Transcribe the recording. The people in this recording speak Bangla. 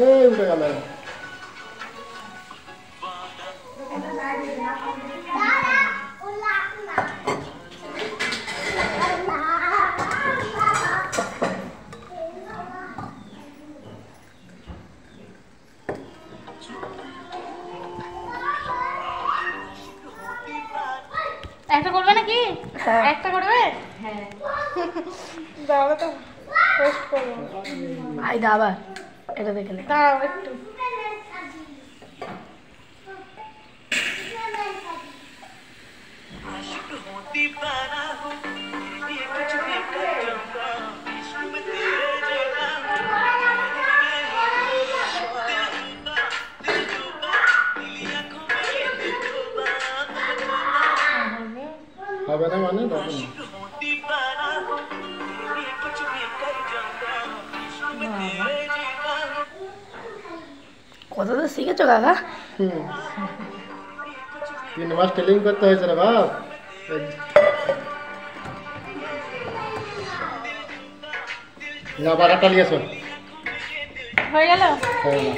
এই উঠে গেল। একটা করবে নাকি? একটা করবে? হ্যাঁ দাঁড়াও তো পোস্ট করবো। আই দা আবার এটা দেখে নে। দাঁড়াও একটু। হবে না মানে তখন কত তো শিখেছো কাকা? 3 মাস ট্রেনিং করতে হয়েছে রে বাপ। না বাড়াটা নিয়ে এসো। হয়ে গেল? হ্যাঁ।